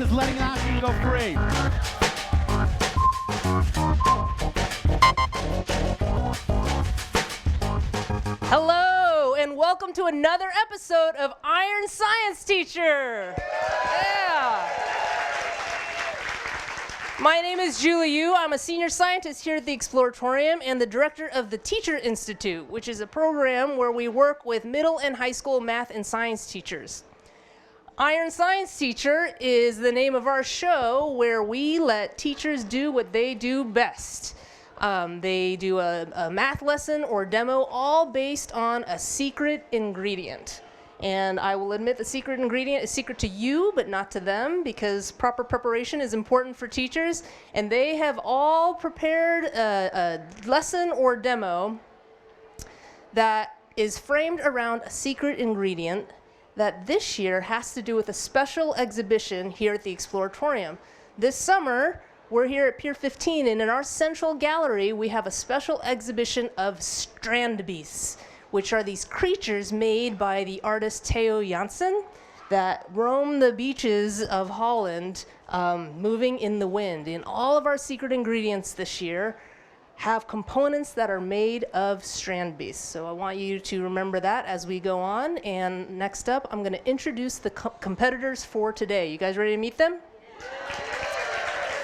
is letting an oxygen go free. Hello, and welcome to another episode of Iron Science Teacher. Yeah. My name is Julie Yu. I'm a senior scientist here at the Exploratorium and the director of the Teacher Institute, which is a program where we work with middle and high school math and science teachers. Iron Science Teacher is the name of our show where we let teachers do what they do best. They do a math lesson or demo all based on a secret ingredient. And I will admit the secret ingredient is secret to you, but not to them, because proper preparation is important for teachers. And they have all prepared a lesson or demo that is framed around a secret ingredient that this year has to do with a special exhibition here at the Exploratorium. This summer, we're here at Pier 15, and in our central gallery, we have a special exhibition of strand beasts, which are these creatures made by the artist Theo Janssen that roam the beaches of Holland, moving in the wind. And all of our secret ingredients this year have components that are made of strand beasts. So I want you to remember that as we go on. And next up, I'm going to introduce the competitors for today. You guys ready to meet them?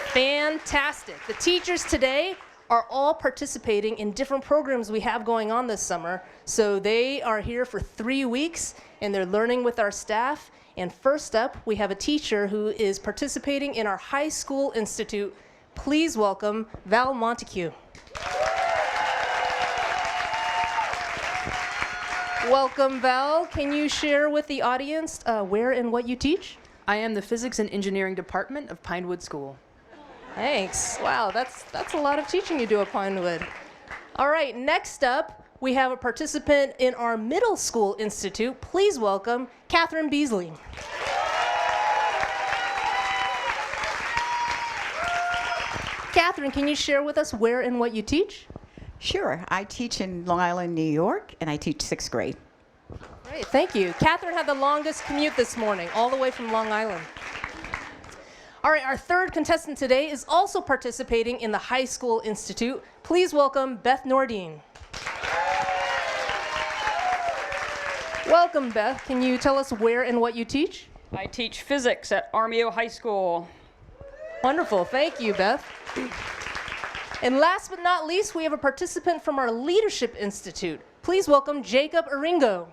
Fantastic. The teachers today are all participating in different programs we have going on this summer. So they are here for 3 weeks, and they're learning with our staff. And first up, we have a teacher who is participating in our high school institute. Please welcome Val Montague. Welcome, Val. Can you share with the audience where and what you teach? I am the Physics and Engineering Department of Pinewood School. Thanks. Wow, that's a lot of teaching you do at Pinewood. All right, next up, we have a participant in our middle school institute. Please welcome Catherine Beasley. Catherine, can you share with us where and what you teach? Sure. I teach in Long Island, New York, and I teach 6th grade. Great, thank you. Catherine had the longest commute this morning, all the way from Long Island. All right, our third contestant today is also participating in the High School Institute. Please welcome Beth Nordine. Welcome, Beth. Can you tell us where and what you teach? I teach physics at Armio High School. Wonderful. Thank you, Beth. And last but not least, we have a participant from our Leadership Institute. Please welcome Jacob Aringo.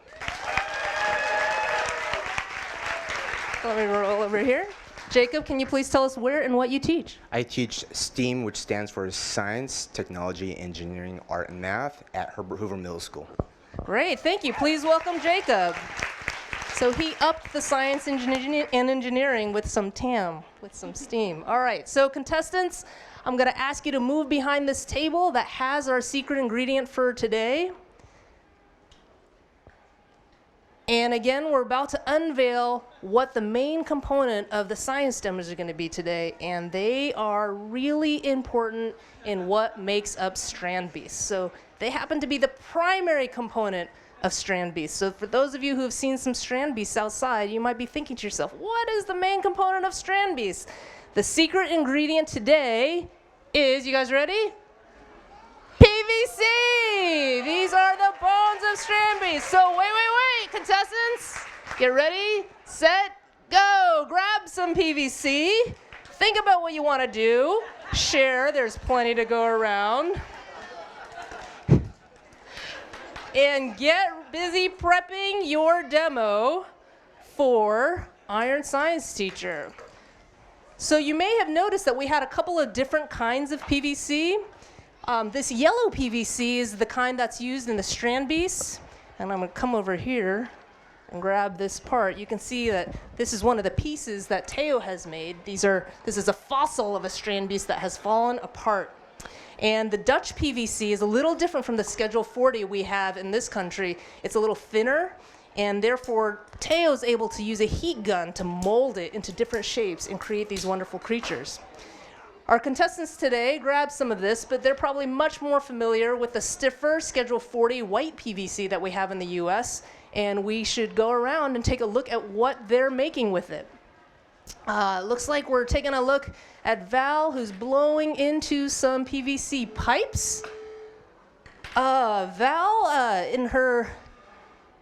Let me roll over here. Jacob, can you please tell us where and what you teach? I teach STEAM, which stands for Science, Technology, Engineering, Art, and Math at Herbert Hoover Middle School. Great, thank you. Please welcome Jacob. So he upped the science and engineering with some TAM, with some STEAM. All right, so contestants, I'm going to ask you to move behind this table that has our secret ingredient for today. And again, we're about to unveil what the main component of the science demos are going to be today, and they are really important in what makes up strand beasts. So they happen to be the primary component of strand beasts. So for those of you who have seen some strand beasts outside, you might be thinking to yourself, what is the main component of strand beasts? The secret ingredient today is, you guys ready? PVC! These are the bones of strand beasts. So wait, contestants, get ready, set, go. Grab some PVC. Think about what you want to do. Share, there's plenty to go around. And get busy prepping your demo for Iron Science Teacher. So you may have noticed that we had a couple of different kinds of PVC. This yellow PVC is the kind that's used in the strand beasts. And I'm going to come over here and grab this part. You can see that this is one of the pieces that Theo has made. This is a fossil of a strand beast that has fallen apart. And the Dutch PVC is a little different from the Schedule 40 we have in this country. It's a little thinner, and therefore Theo's able to use a heat gun to mold it into different shapes and create these wonderful creatures. Our contestants today grabbed some of this, but they're probably much more familiar with the stiffer Schedule 40 white PVC that we have in the US, and we should go around and take a look at what they're making with it. Looks like we're taking a look at Val, who's blowing into some PVC pipes. Val, in her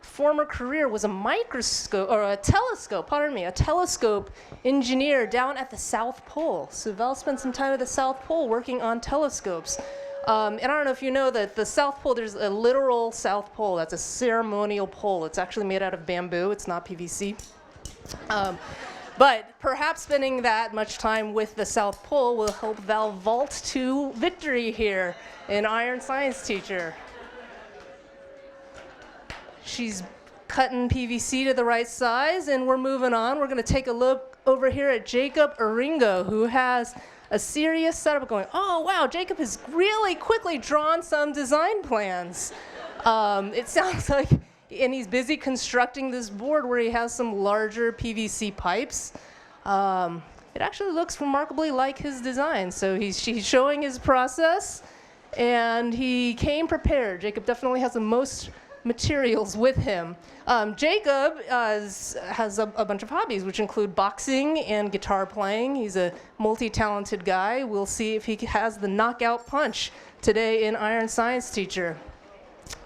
former career, was a telescope engineer down at the South Pole. So Val spent some time at the South Pole working on telescopes. And I don't know if you know that the South Pole, there's a literal South Pole. That's a ceremonial pole. It's actually made out of bamboo. It's not PVC. But perhaps spending that much time with the South Pole will help Val vault to victory here in Iron Science Teacher. She's cutting PVC to the right size, and we're moving on. We're going to take a look over here at Jacob Aringo, who has a serious setup going. Oh, wow, Jacob has really quickly drawn some design plans. It sounds like, and he's busy constructing this board where he has some larger PVC pipes. It actually looks remarkably like his design. So he's showing his process, and he came prepared. Jacob definitely has the most materials with him. Jacob has a bunch of hobbies, which include boxing and guitar playing. He's a multi-talented guy. We'll see if he has the knockout punch today in Iron Science Teacher.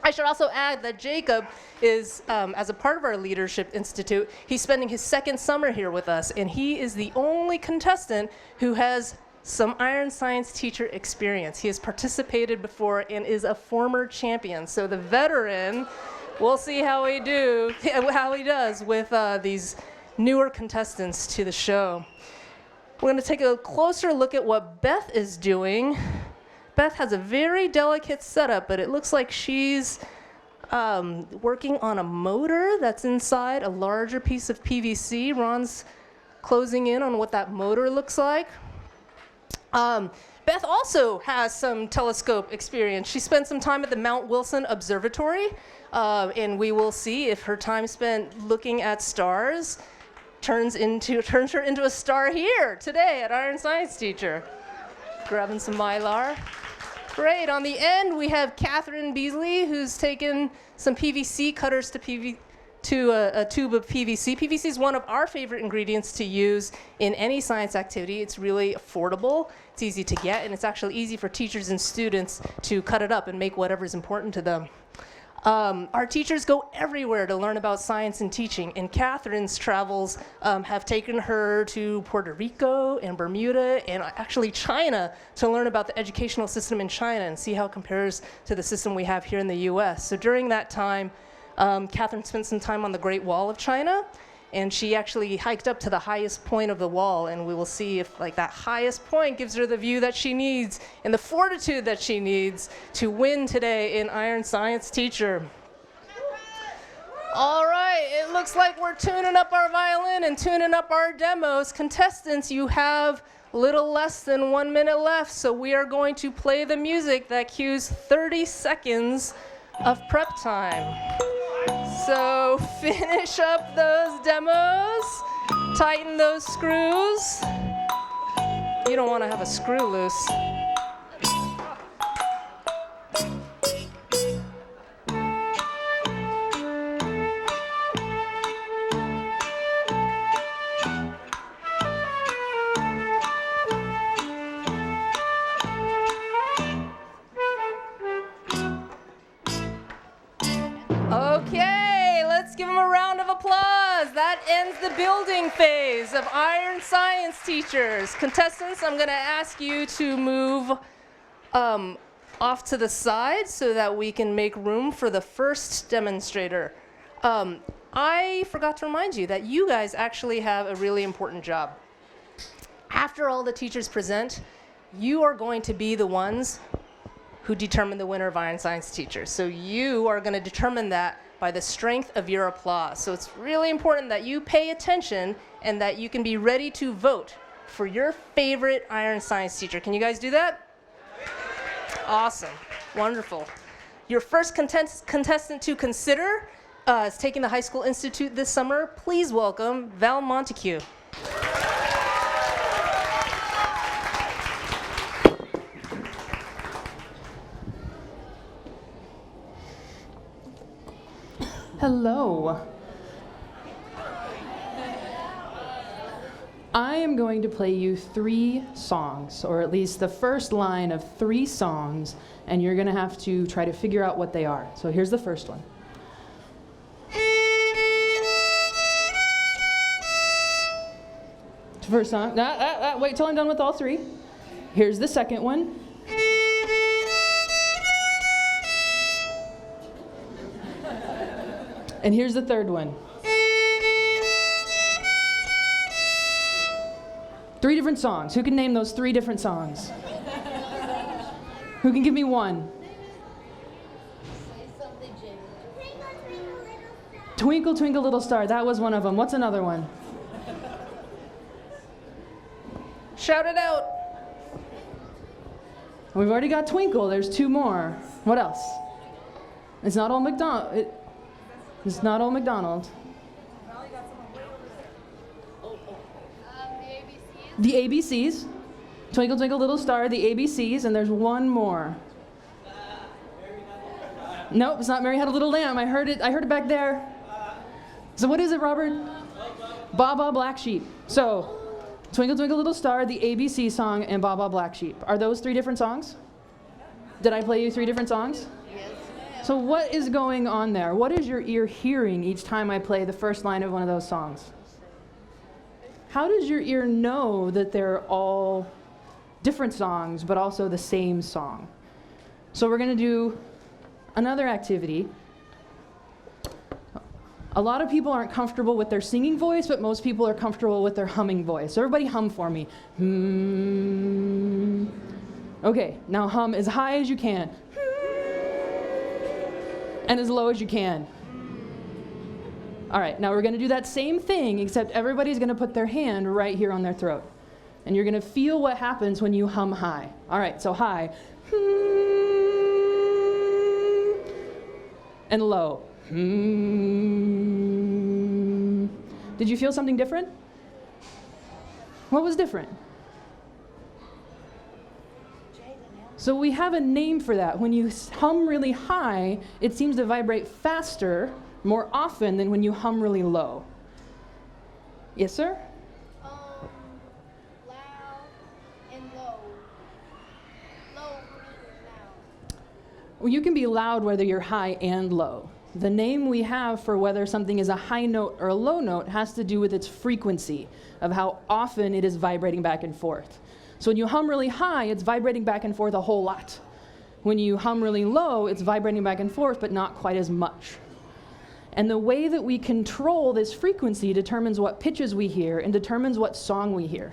I should also add that Jacob is, as a part of our Leadership Institute, he's spending his second summer here with us, and he is the only contestant who has some Iron Science Teacher experience. He has participated before and is a former champion. So the veteran, we'll see how he does with these newer contestants to the show. We're going to take a closer look at what Beth is doing. Beth has a very delicate setup, but it looks like she's working on a motor that's inside a larger piece of PVC. Ron's closing in on what that motor looks like. Beth also has some telescope experience. She spent some time at the Mount Wilson Observatory, and we will see if her time spent looking at stars turns her into a star here today at Iron Science Teacher. Grabbing some Mylar. Great. On the end, we have Catherine Beasley, who's taken some PVC cutters to a tube of PVC. PVC is one of our favorite ingredients to use in any science activity. It's really affordable, it's easy to get, and it's actually easy for teachers and students to cut it up and make whatever's important to them. Our teachers go everywhere to learn about science and teaching, and Catherine's travels have taken her to Puerto Rico and Bermuda and actually China to learn about the educational system in China and see how it compares to the system we have here in the US. So during that time, Catherine spent some time on the Great Wall of China, and she actually hiked up to the highest point of the wall, and we will see if that highest point gives her the view that she needs and the fortitude that she needs to win today in Iron Science Teacher. All right, it looks like we're tuning up our violin and tuning up our demos. Contestants, you have a little less than 1 minute left, so we are going to play the music that cues 30 seconds of prep time. So finish up those demos, tighten those screws. You don't want to have a screw loose. Okay, let's give them a round of applause. That ends the building phase of Iron Science Teachers. Contestants, I'm going to ask you to move off to the side so that we can make room for the first demonstrator. I forgot to remind you that you guys actually have a really important job. After all the teachers present, you are going to be the ones who determine the winner of Iron Science Teacher. So you are going to determine that by the strength of your applause. So it's really important that you pay attention and that you can be ready to vote for your favorite Iron Science Teacher. Can you guys do that? Awesome. Wonderful. Your first contestant to consider is taking the High School Institute this summer. Please welcome Val Montague. Hello. I am going to play you 3 songs, or at least the first line of 3 songs, and you're going to have to try to figure out what they are. So here's the first one. First song. Wait till I'm done with all 3. Here's the second one. And here's the third one. 3 different songs. Who can name those 3 different songs? Who can give me one? Twinkle, Twinkle, Little Star. That was one of them. What's another one? Shout it out. We've already got Twinkle. There's 2 more. What else? It's not Old MacDonald. It's not Old MacDonald. The ABCs. Twinkle, Twinkle, Little Star, the ABCs, and there's one more. Nope, it's not Mary Had a Little Lamb. I heard it back there. So what is it, Robert? Ba Ba Black Sheep. So, Twinkle, Twinkle, Little Star, the ABC song, and Ba Ba Black Sheep. Are those 3 different songs? Did I play you 3 different songs? Yes. So what is going on there? What is your ear hearing each time I play the first line of one of those songs? How does your ear know that they're all different songs, but also the same song? So we're going to do another activity. A lot of people aren't comfortable with their singing voice, but most people are comfortable with their humming voice. So everybody hum for me. Okay, now hum as high as you can. And as low as you can. All right, now we're going to do that same thing, except everybody's going to put their hand right here on their throat. And you're going to feel what happens when you hum high. All right, so high. And low. Did you feel something different? What was different? So we have a name for that. When you hum really high, it seems to vibrate faster more often than when you hum really low. Yes, sir? Loud and low. Low means loud. Well, you can be loud whether you're high and low. The name we have for whether something is a high note or a low note has to do with its frequency, of how often it is vibrating back and forth. So when you hum really high, it's vibrating back and forth a whole lot. When you hum really low, it's vibrating back and forth, but not quite as much. And the way that we control this frequency determines what pitches we hear and determines what song we hear.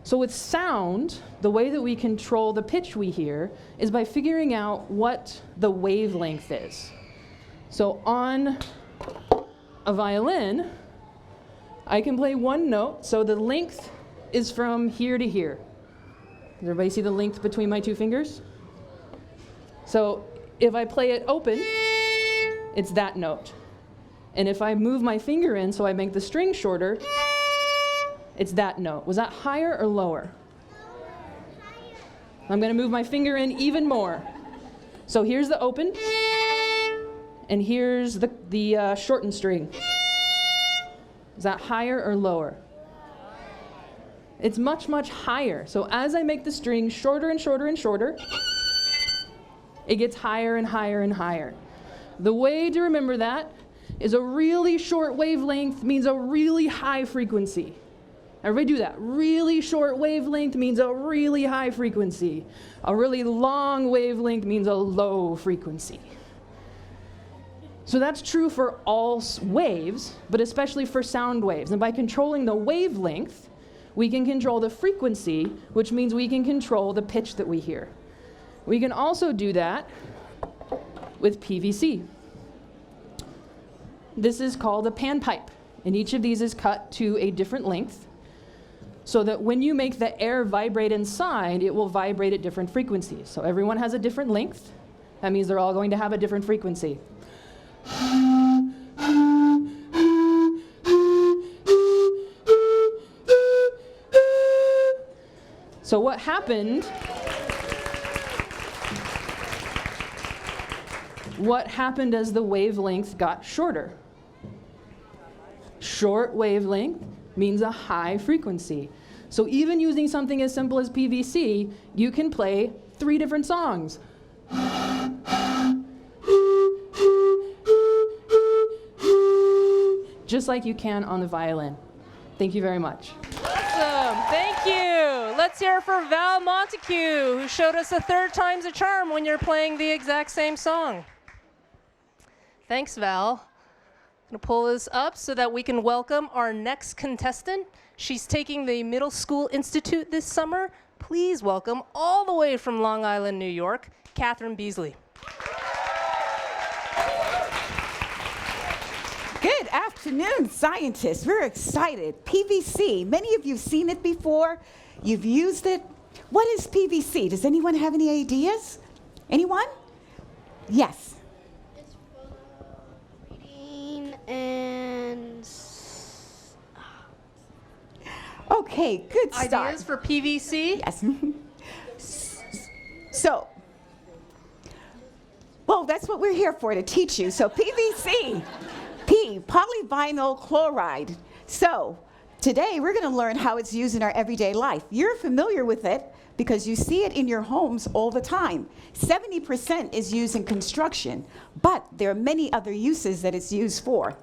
So with sound, the way that we control the pitch we hear is by figuring out what the wavelength is. So on a violin, I can play one note, so the length is from here to here. Does everybody see the length between my 2 fingers? So if I play it open, it's that note. And if I move my finger in so I make the string shorter, it's that note. Was that higher or lower? I'm going to move my finger in even more. So here's the open, and here's the shortened string. Is that higher or lower? It's much, much higher. So as I make the string shorter and shorter and shorter, it gets higher and higher and higher. The way to remember that is a really short wavelength means a really high frequency. Everybody do that. Really short wavelength means a really high frequency. A really long wavelength means a low frequency. So that's true for all waves, but especially for sound waves. And by controlling the wavelength, we can control the frequency, which means we can control the pitch that we hear. We can also do that with PVC. This is called a panpipe, and each of these is cut to a different length, so that when you make the air vibrate inside, it will vibrate at different frequencies. So everyone has a different length. That means they're all going to have a different frequency. So what happened as the wavelength got shorter? Short wavelength means a high frequency. So even using something as simple as PVC, you can play 3 different songs. Just like you can on the violin. Thank you very much. Awesome. Thank you. Let's hear it for Val Montague, who showed us a 3rd time's a charm when you're playing the exact same song. Thanks, Val. I'm going to pull this up so that we can welcome our next contestant. She's taking the Middle School Institute this summer. Please welcome, all the way from Long Island, New York, Catherine Beasley. Good afternoon, scientists. We're excited. PVC, many of you have seen it before. You've used it. What is PVC? Does anyone have any ideas? Anyone? Yes. It's for reading and Okay, good start. Ideas for PVC? Yes. So, well, that's what we're here for, to teach you. So PVC, polyvinyl chloride. So today we're going to learn how it's used in our everyday life. You're familiar with it because you see it in your homes all the time. 70% is used in construction, but there are many other uses that it's used for.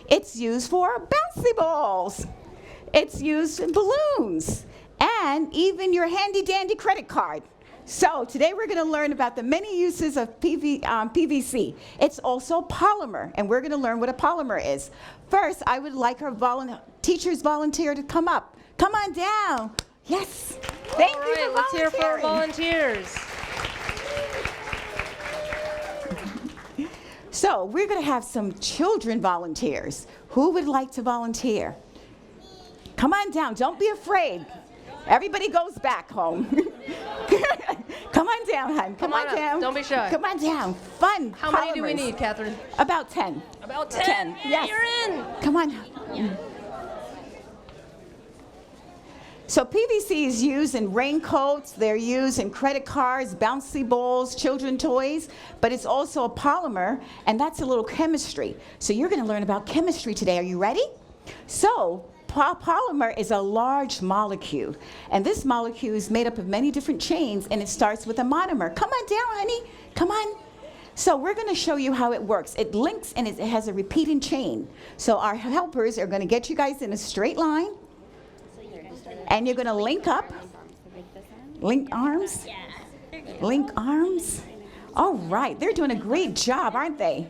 It's used for bouncy balls. It's used in balloons, and even your handy-dandy credit card. So today we're going to learn about the many uses of PVC. It's also polymer, and we're going to learn what a polymer is. First, I would like our teachers volunteer to come up. Come on down. Yes. Thank you for Let's hear for our volunteering. volunteers. So we're going to have some children volunteers. Who would like to volunteer? Come on down. Don't be afraid. Everybody goes back home. Come on down, hon. Come on up. down. Don't be shy. Come on down. Fun. How many do we polymers. need, Catherine? About 10. About 10. 10, yes. You're in. Come on. So PVC is used in raincoats, they're used in credit cards, bouncy balls, children toys, but it's also a polymer, and that's a little chemistry. So you're going to learn about chemistry today. Are you ready? So polymer is a large molecule, and this molecule is made up of many different chains, and it starts with a monomer. Come on down, honey. Come on. So we're going to show you how it works. It links, and it has a repeating chain. So our helpers are going to get you guys in a straight line, and you're going to link up. Link arms. Link arms. All right. They're doing a great job, aren't they?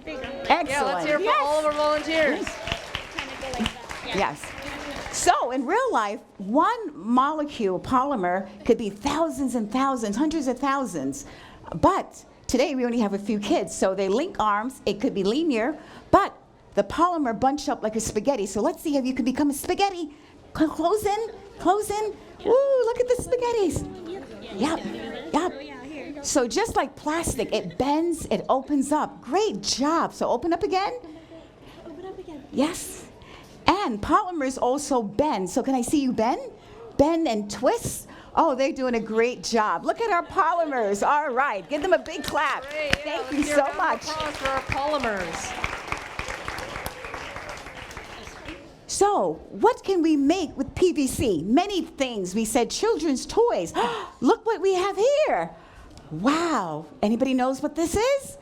Excellent. Yeah, let's hear for all of our volunteers. Yes. So in real life, one molecule polymer could be thousands and thousands, hundreds of thousands. But today we only have a few kids, so they link arms. It could be linear, but the polymer bunch up like a spaghetti. So let's see if you can become a spaghetti. Close in, close in. Ooh, look at the spaghettis. Yep. So just like plastic, it bends, it opens up. Great job. So open up again. Open up again. Yes. And polymers also bend. So can I see you bend? Bend and twist. Oh, they're doing a great job. Look at our polymers. All right. Give them a big clap. Great. Yeah, Thank you let's hear so a round of much. applause for our polymers. So what can we make with PVC? Many things. We said children's toys. Look what we have here. Wow. Anybody knows what this is?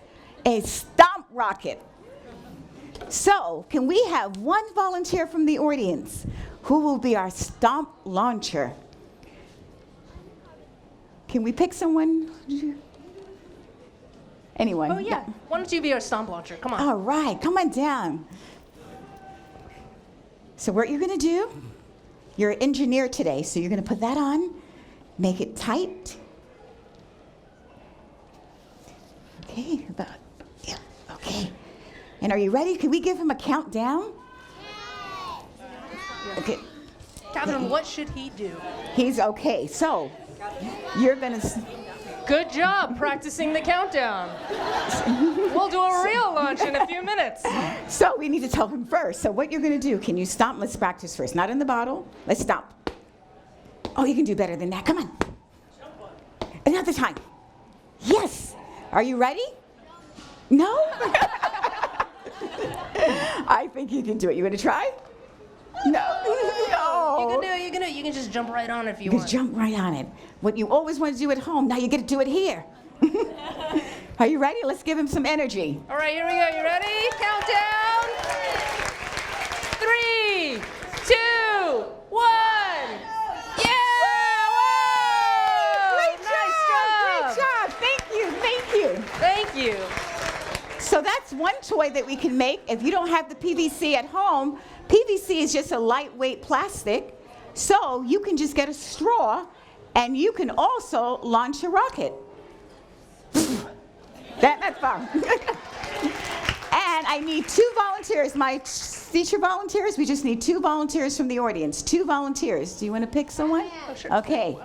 A stomp rocket. So, can we have one volunteer from the audience who will be our stomp launcher? Can we pick someone? Anyone? Oh, yeah. Why don't you be our stomp launcher? Come on. All right, come on down. So what you're going to do, you're an engineer today, so you're going to put that on, make it tight. Okay, okay. And are you ready? Can we give him a countdown? Okay. Catherine, what should he do? He's okay. So you're going to... Good job practicing the countdown. We'll do a real launch in a few minutes. So we need to tell him first. So what you're going to do, can you stomp? Let's practice first. Not in the bottle. Let's stomp. Oh, you can do better than that. Come on. Another time. Yes. Are you ready? No? I think you can do it. You want to try? No. go. You can do it. You can do it. You can just jump right on if you You can want. jump right on it. What you always want to do at home, now you get to do it here. Are you ready? Let's give him some energy. All right, here we go. You ready? Countdown. 3, 2, 1. Yeah! Whoa! Great Nice job! Great job! Thank you. Thank you. So that's one toy that we can make. If you don't have the PVC at home, PVC is just a lightweight plastic. So you can just get a straw and you can also launch a rocket. That's fun. And I need 2 volunteers. My teacher volunteers, we just need 2 volunteers from the audience. 2 volunteers. Do you want to pick someone? Oh, sure. Okay.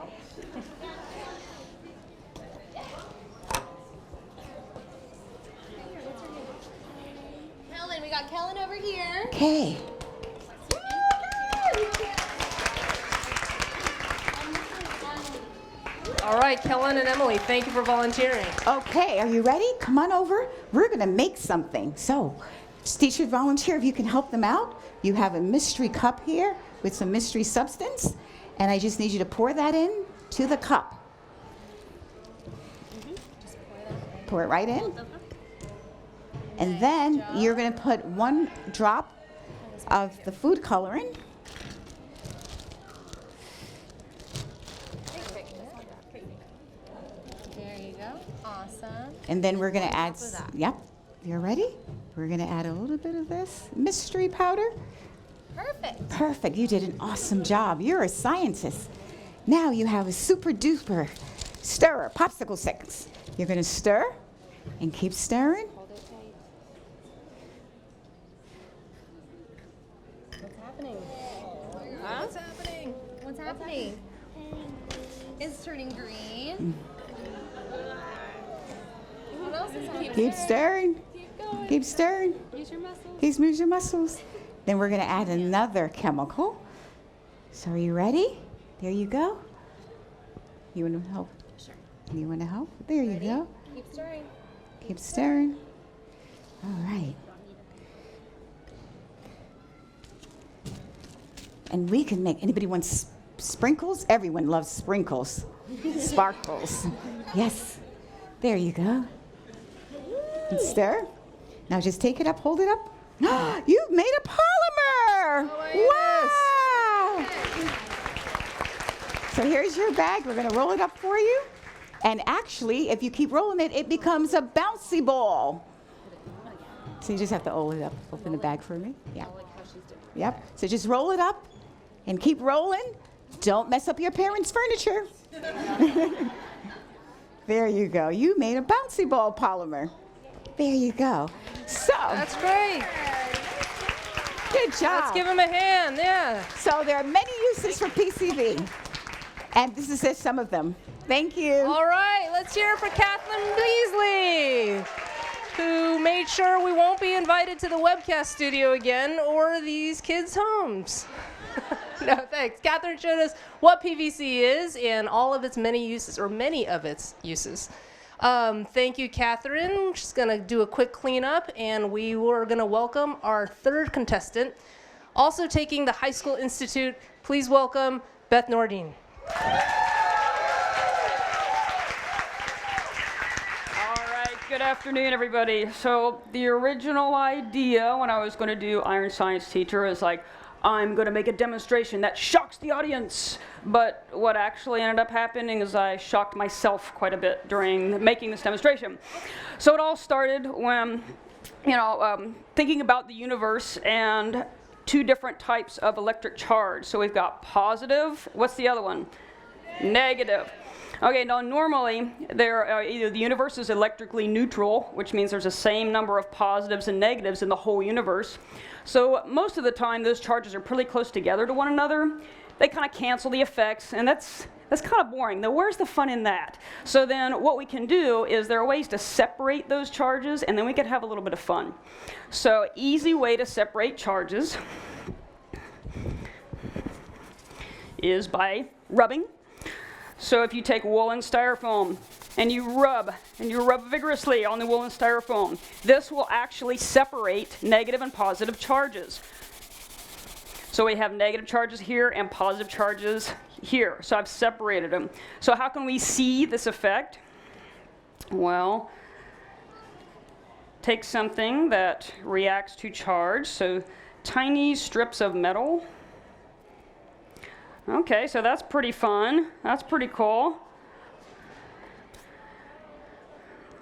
Kellen, we got Kellen over here. Okay. All right, Kellen and Emily, thank you for volunteering. Okay, are you ready? Come on over. We're going to make something. So, teacher volunteer, if you can help them out. You have a mystery cup here with some mystery substance, and I just need you to pour that in to the cup. Pour it right in. And then you're going to put 1 drop of the food coloring. There you go. Awesome. And then we're going to add, yep, you're ready? We're going to add a little bit of this mystery powder. Perfect. Perfect, you did an awesome job. You're a scientist. Now you have a super duper stirrer, popsicle sticks. You're going to stir and keep stirring. Hold it tight. What's happening? Huh? What's happening? What's happening? It's turning green. What else is happening? Keep stirring. Keep going. Keep stirring. Use your muscles. Keep moving your muscles. Then we're going to add another chemical. So are you ready? There you go. You want to help? Sure. You want to help? There you go. Keep stirring. Keep stirring. All right. And we can make, anybody wants sprinkles? Everyone loves sprinkles. Sparkles. Yes. There you go. And stir. Now just take it up, hold it up. You've made a polymer! Wow! So here's your bag. We're going to roll it up for you. And actually, if you keep rolling it, it becomes a bouncy ball. So you just have to roll it up. Open the bag for me. Yeah. Yep. So just roll it up and keep rolling. Don't mess up your parents' furniture. There you go. You made a bouncy ball polymer. There you go. So, That's great. good job. Let's give him a hand. Yeah. So there are many uses for PCV. And this is just some of them. Thank you. All right, let's hear it for Kathleen Beasley, who made sure we won't be invited to the webcast studio again or these kids' homes. No, thanks. Catherine showed us what PVC is and all of its many uses, or many of its uses. Thank you, Catherine. Just going to do a quick cleanup, and we were going to welcome our 3rd contestant, also taking the High School Institute. Please welcome Beth Nordine. Good afternoon, everybody. So the original idea when I was going to do Iron Science Teacher is like, I'm going to make a demonstration that shocks the audience. But what actually ended up happening is I shocked myself quite a bit during making this demonstration. So it all started when, thinking about the universe and 2 different types of electric charge. So we've got positive. What's the other one? Negative. Okay, now normally either the universe is electrically neutral, which means there's the same number of positives and negatives in the whole universe. So most of the time those charges are pretty close together to one another. They kind of cancel the effects, and that's kind of boring. Now where's the fun in that? So then what we can do is there are ways to separate those charges, and then we can have a little bit of fun. So easy way to separate charges is by rubbing. So if you take woolen styrofoam and you rub vigorously on the woolen styrofoam, this will actually separate negative and positive charges. So we have negative charges here and positive charges here. So I've separated them. So how can we see this effect? Well, take something that reacts to charge, so tiny strips of metal. Okay, so that's pretty fun. That's pretty cool.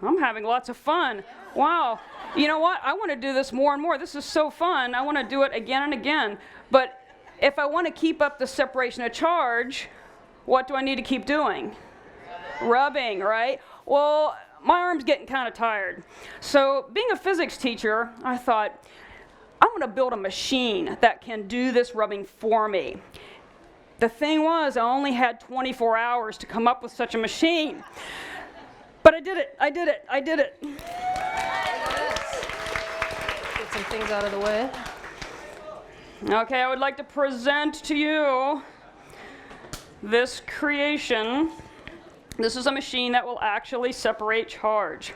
I'm having lots of fun. Wow. You know what? I want to do this more and more. This is so fun. I want to do it again and again. But if I want to keep up the separation of charge, what do I need to keep doing? Rubbing, right? Well, my arm's getting kind of tired. So being a physics teacher, I thought, I'm going to build a machine that can do this rubbing for me. The thing was, I only had 24 hours to come up with such a machine. But I did it. I did it. I did it. Get some things out of the way. Okay, I would like to present to you this creation. This is a machine that will actually separate charge.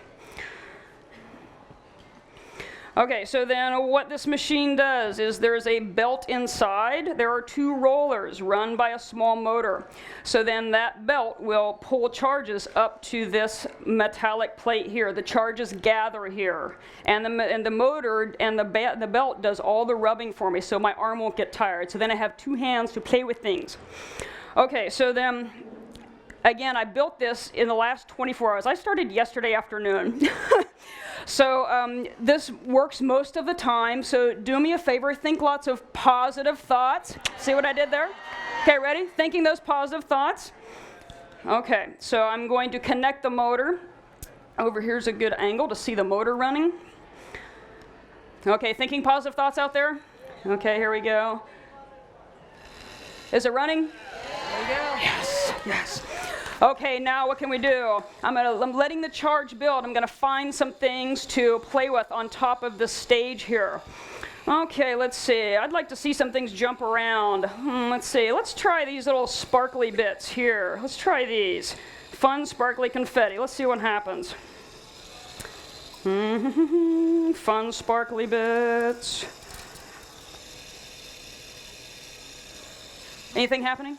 Okay, so then what this machine does is there's a belt inside. There are two rollers run by a small motor. So then that belt will pull charges up to this metallic plate here. The charges gather here. And the motor and the belt does all the rubbing for me so my arm won't get tired. So then I have two hands to play with things. Okay, so then again, I built this in the last 24 hours. I started yesterday afternoon. So this works most of the time. So do me a favor, think lots of positive thoughts. See what I did there? Okay, ready? Thinking those positive thoughts. Okay, so I'm going to connect the motor. Over here's a good angle to see the motor running. Okay, thinking positive thoughts out there? Okay, here we go. Is it running? There we go. Yes, yes. Okay, now what can we do? I'm letting the charge build. I'm going to find some things to play with on top of the stage here. Okay, let's see. I'd like to see some things jump around. Let's see. Let's try these little sparkly bits here. Let's try these. Fun, sparkly confetti. Let's see what happens. Fun, sparkly bits. Anything happening?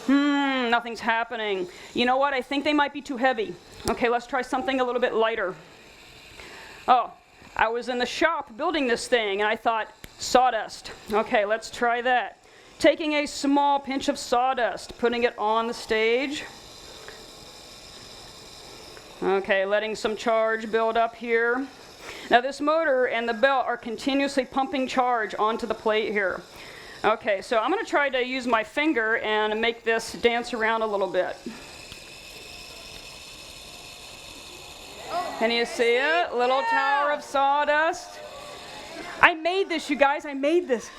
Nothing's happening. You know what? I think they might be too heavy. Okay, let's try something a little bit lighter. Oh, I was in the shop building this thing, and I thought, sawdust. Okay, let's try that. Taking a small pinch of sawdust, putting it on the stage. Okay, letting some charge build up here. Now this motor and the belt are continuously pumping charge onto the plate here. Okay, so I'm going to try to use my finger and make this dance around a little bit. Can you see it? Little tower of sawdust. I made this, you guys. I made this.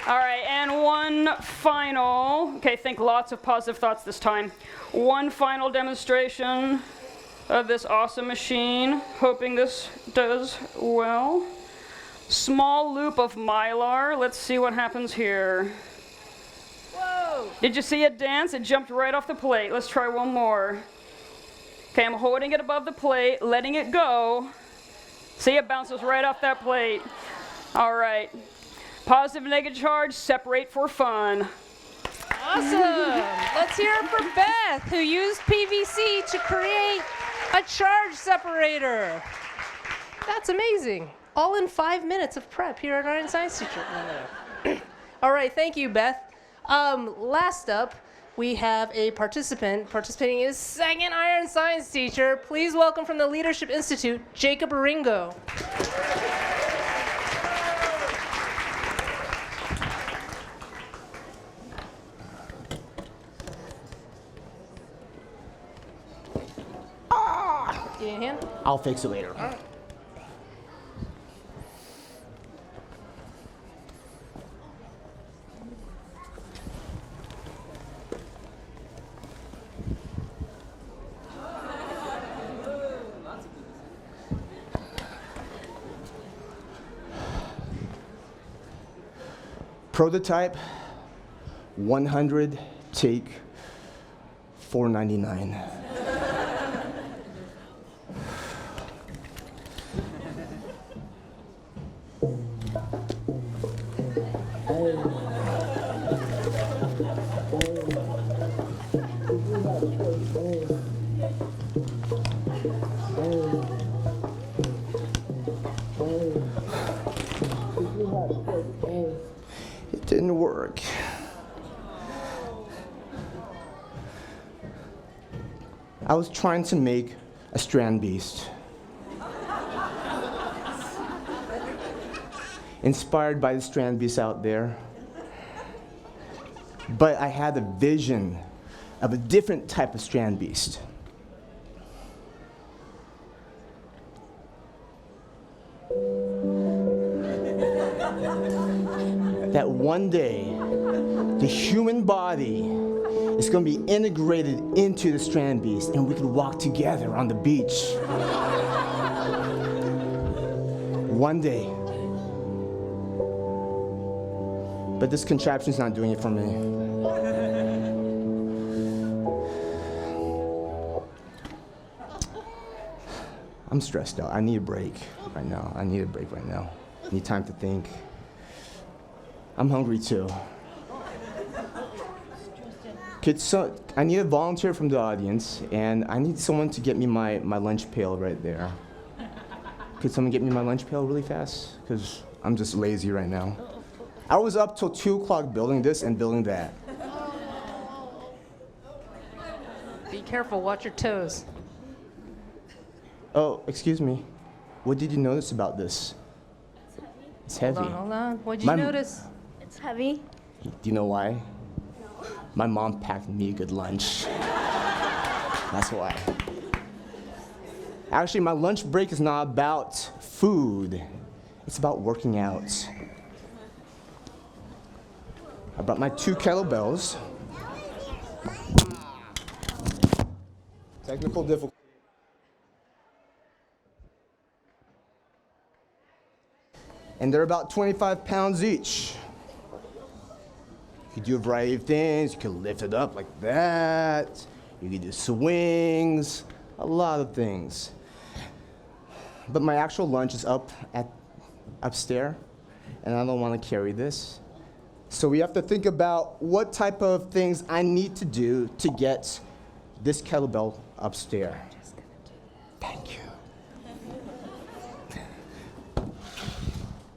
All right, and one final, okay, think lots of positive thoughts this time. One final demonstration of this awesome machine, hoping this does well. Small loop of mylar. Let's see what happens here. Whoa! Did you see it dance? It jumped right off the plate. Let's try one more. Okay, I'm holding it above the plate, letting it go. See, it bounces right off that plate. All right. Positive and negative charge, separate for fun. Awesome. Let's hear it for Beth, who used PVC to create a charge separator. That's amazing. All in 5 minutes of prep here at Iron Science Teacher. No. All right, thank you, Beth. Last up, we have a participant participating as second Iron Science Teacher. Please welcome from the Leadership Institute, Jacob Ringo. You need a hand? I'll fix it later. All right. Prototype 100, take 499. work. I was trying to make a strand beast. Inspired by the strand beasts out there. But I had a vision of a different type of strand beast. That one day, the human body is going to be integrated into the strand beast, and we could walk together on the beach. One day. But this contraption's not doing it for me. I'm stressed out. I need a break right now. I need time to think. I'm hungry too. I need a volunteer from the audience, and I need someone to get me my lunch pail right there. Could someone get me my lunch pail really fast? Because I'm just lazy right now. I was up till 2 o'clock building this and building that. Be careful, watch your toes. Oh, excuse me. What did you notice about this? It's heavy. Hold on. What'd you notice? It's heavy. Do you know why? My mom packed me a good lunch. That's why. Actually, my lunch break is not about food. It's about working out. I brought my 2 kettlebells. Technical difficulty. And they're about 25 pounds each. You could do a variety of things. You could lift it up like that. You could do swings, a lot of things. But my actual lunch is upstairs, and I don't want to carry this. So we have to think about what type of things I need to do to get this kettlebell upstairs. Thank you.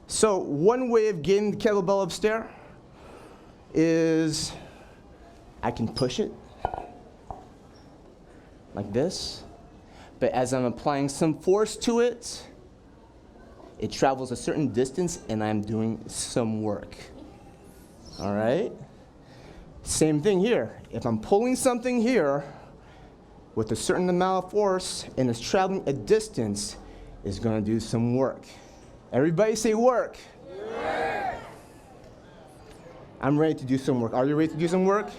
So one way of getting the kettlebell upstairs is I can push it like this, but as I'm applying some force to it, it travels a certain distance and I'm doing some work. All right? Same thing here. If I'm pulling something here with a certain amount of force and it's traveling a distance, it's going to do some work. Everybody say work. Work. I'm ready to do some work. Are you ready to do some work?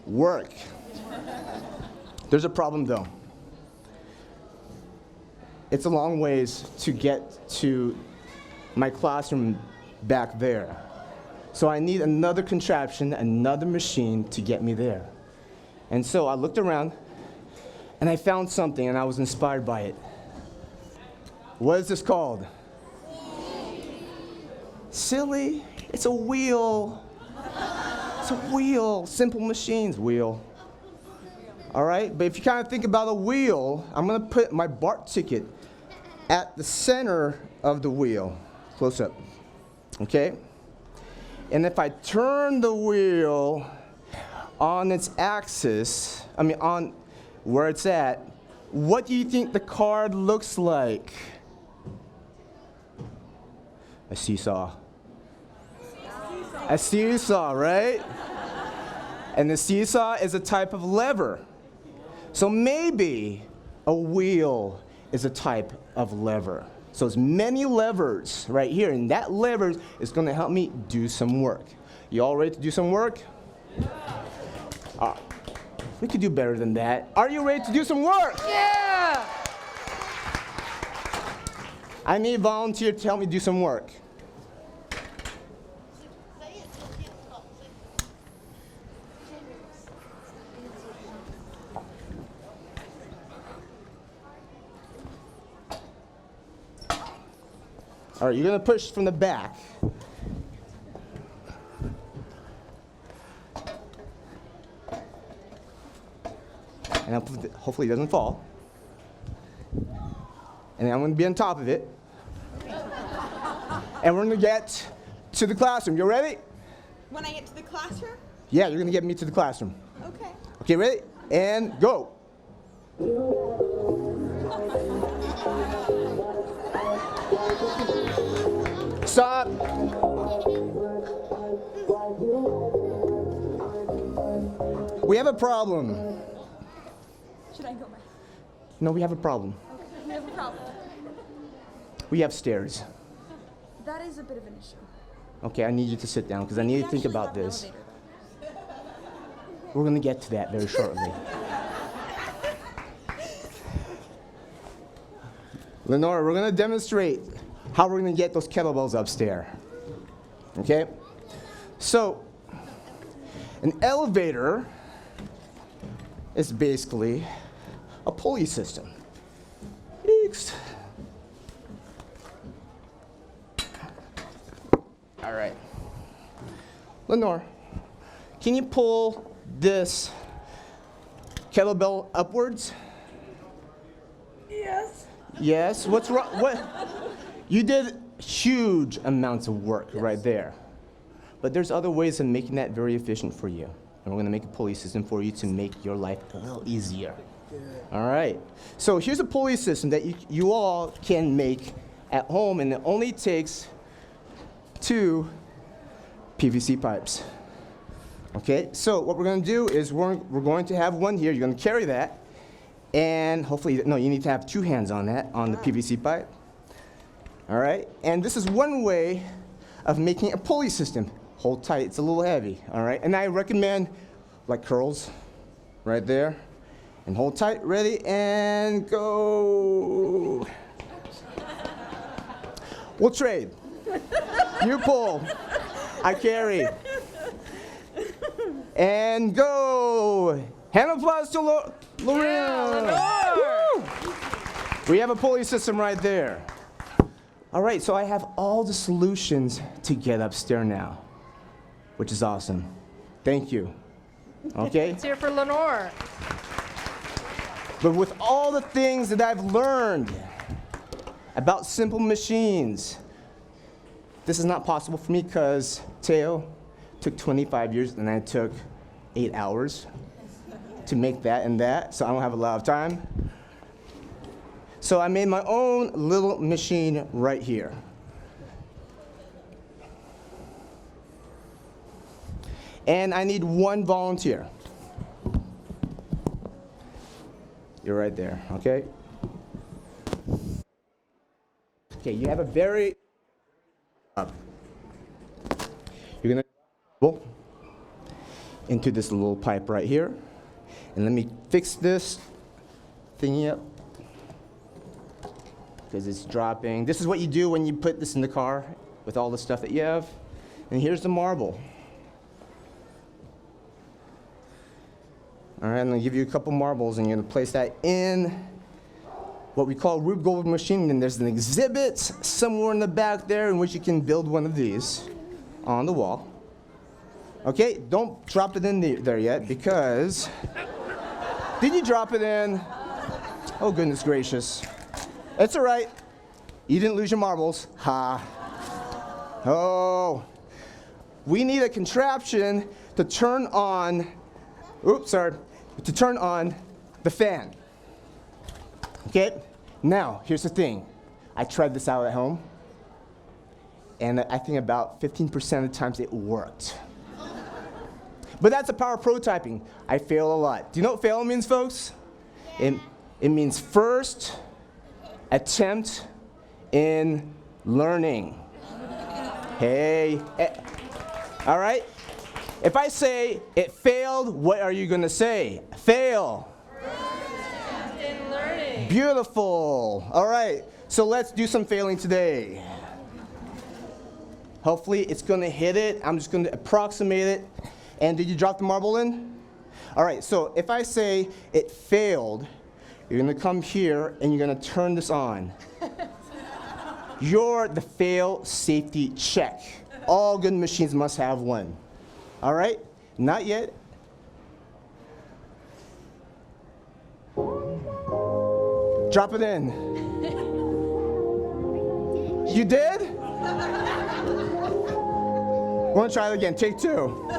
Work. There's a problem though. It's a long ways to get to my classroom back there. So I need another contraption, another machine to get me there. And so I looked around and I found something and I was inspired by it. What is this called? Silly. It's a wheel. It's a wheel. Simple Machines wheel. All right, but if you kind of think about a wheel, I'm going to put my BART ticket at the center of the wheel. Close up. Okay? And if I turn the wheel on its axis, on where it's at, what do you think the card looks like? A seesaw. A seesaw, right? And the seesaw is a type of lever. So maybe a wheel is a type of lever. So it's many levers right here, and that lever is going to help me do some work. You all ready to do some work? We could do better than that. Are you ready to do some work? Yeah! I need a volunteer to help me do some work. All right, you're going to push from the back. and hopefully it doesn't fall. And I'm gonna be on top of it. And we're gonna get to the classroom. You ready? When I get to the classroom? Yeah, you're gonna get me to the classroom. Okay. Okay, ready? And go. Stop. We have a problem. Should I go back? No, we have a problem. Okay, we have a problem. We have stairs. That is a bit of an issue. Okay, I need you to sit down because I need you to think about this. We're going to get to that very shortly. Lenora, we're going to demonstrate how we're going to get those kettlebells upstairs. Okay? So, an elevator is basically a pulley system. Eeks. All right. Lenore, can you pull this kettlebell upwards? Yes. Yes. What's wrong? What? You did huge amounts of work right there. But there's other ways of making that very efficient for you. And we're going to make a pulley system for you to make your life a little easier. All right. So here's a pulley system that you all can make at home, and it only takes 2 PVC pipes. Okay, so what we're going to do is we're going to have one here. You're going to carry that, and hopefully, no, you need to have 2 hands on that, on the PVC pipe. All right, and this is one way of making a pulley system. Hold tight, it's a little heavy, all right? And I recommend like curls right there. And hold tight, ready, and go. We'll trade. You pull, I carry. And go. Hand of applause to Lorena. Lenore. We have a pulley system right there. All right, so I have all the solutions to get upstairs now, which is awesome. Thank you. Okay? It's here for Lenore. But with all the things that I've learned about simple machines, this is not possible for me because Teo took 25 years and I took 8 hours to make that and that, so I don't have a lot of time. So I made my own little machine right here. And I need 1 volunteer. You're right there, okay? Okay, you have a very you're gonna go into this little pipe right here. And let me fix this thingy up because it's dropping. This is what you do when you put this in the car with all the stuff that you have. And here's the marble. All right, I'm gonna give you a couple marbles and you're gonna place that in what we call Rube Goldberg machine. And there's an exhibit somewhere in the back there in which you can build one of these on the wall. Okay, don't drop it in there yet because, did you drop it in? Oh goodness gracious. It's all right. You didn't lose your marbles. Ha. Oh. We need a contraption to turn on, to turn on the fan. Okay, now here's the thing. I tried this out at home, and I think about 15% of the times it worked. But that's the power of prototyping. I fail a lot. Do you know what fail means, folks? It means first attempt in learning. Hey, all right? If I say it failed, what are you gonna say? Fail. In learning. Beautiful. All right, so let's do some failing today. Hopefully it's gonna hit it. I'm just gonna approximate it. And did you drop the marble in? All right, so if I say it failed, you're gonna come here and you're gonna turn this on. You're the fail safety check. All good machines must have one. All right, not yet. Drop it in. You did? Want to try it again? Take 2.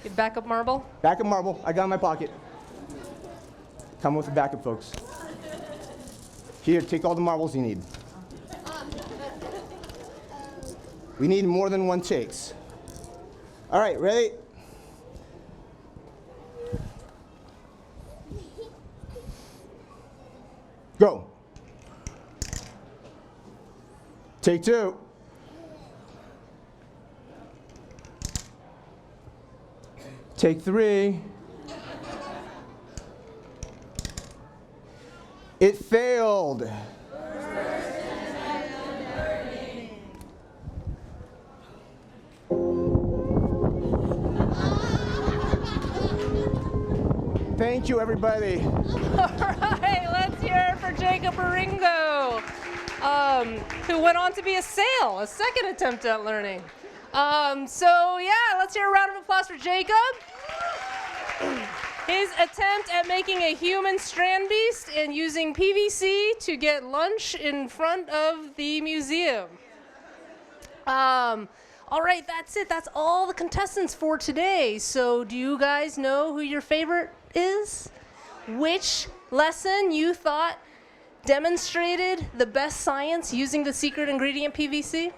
Get backup marble. Backup marble. I got it in my pocket. Come with the backup, folks. Here, take all the marbles you need. We need more than 1 takes. All right, ready? Go. Take 2. Take 3. It failed. Thank you, everybody. All right, let's hear it for Jacob Baringo, who went on to be a second attempt at learning. So yeah, let's hear a round of applause for Jacob. His attempt at making a human strand beast and using PVC to get lunch in front of the museum. All right, that's it. That's all the contestants for today. So do you guys know who your favorite is? Which lesson you thought demonstrated the best science using the secret ingredient PVC?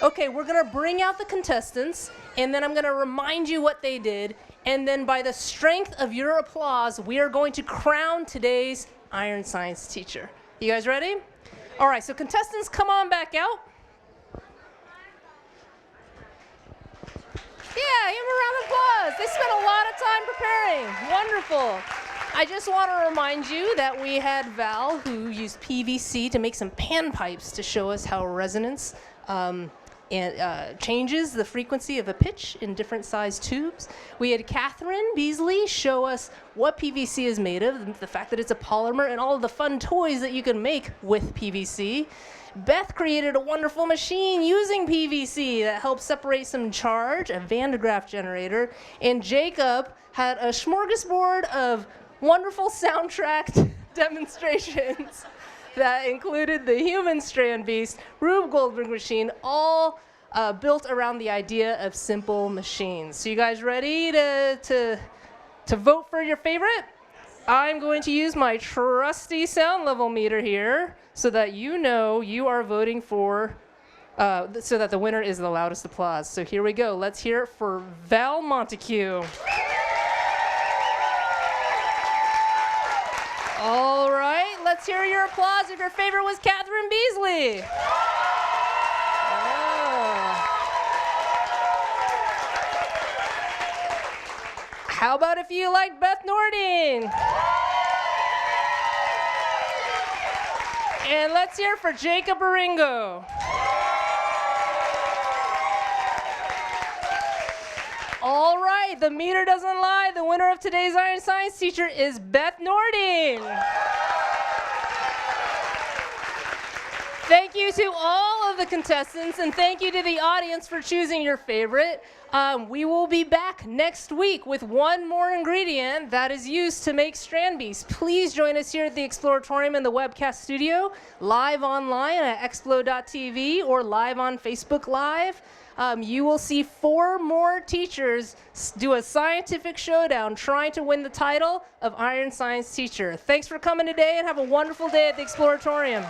Okay, we're gonna bring out the contestants, and then I'm gonna remind you what they did, and then by the strength of your applause, we are going to crown today's Iron Science teacher. You guys ready? All right, so contestants, come on back out. Yeah, give them a round of applause. They spent a lot of time preparing. Wonderful. I just want to remind you that we had Val, who used PVC to make some panpipes to show us how resonance changes the frequency of a pitch in different sized tubes. We had Catherine Beasley show us what PVC is made of, the fact that it's a polymer, and all of the fun toys that you can make with PVC. Beth created a wonderful machine using PVC that helps separate some charge, a Van de Graaff generator, and Jacob had a smorgasbord of wonderful soundtracked demonstrations that included the human strand beast, Rube Goldberg machine, all built around the idea of simple machines. So you guys ready to vote for your favorite? I'm going to use my trusty sound level meter here so that you know you are voting for, so that the winner is the loudest applause. So here we go. Let's hear it for Val Montague. All right, let's hear your applause if your favorite was Catherine Beasley. How about if you like Beth Nording? And let's hear for Jacob Baringo. All right, the meter doesn't lie. The winner of today's Iron Science teacher is Beth Nording. Thank you to all of the contestants, and thank you to the audience for choosing your favorite. We will be back next week with one more ingredient that is used to make strand beasts. Please join us here at the Exploratorium in the webcast studio, live online at explo.tv or live on Facebook Live. You will see 4 more teachers do a scientific showdown trying to win the title of Iron Science Teacher. Thanks for coming today and have a wonderful day at the Exploratorium.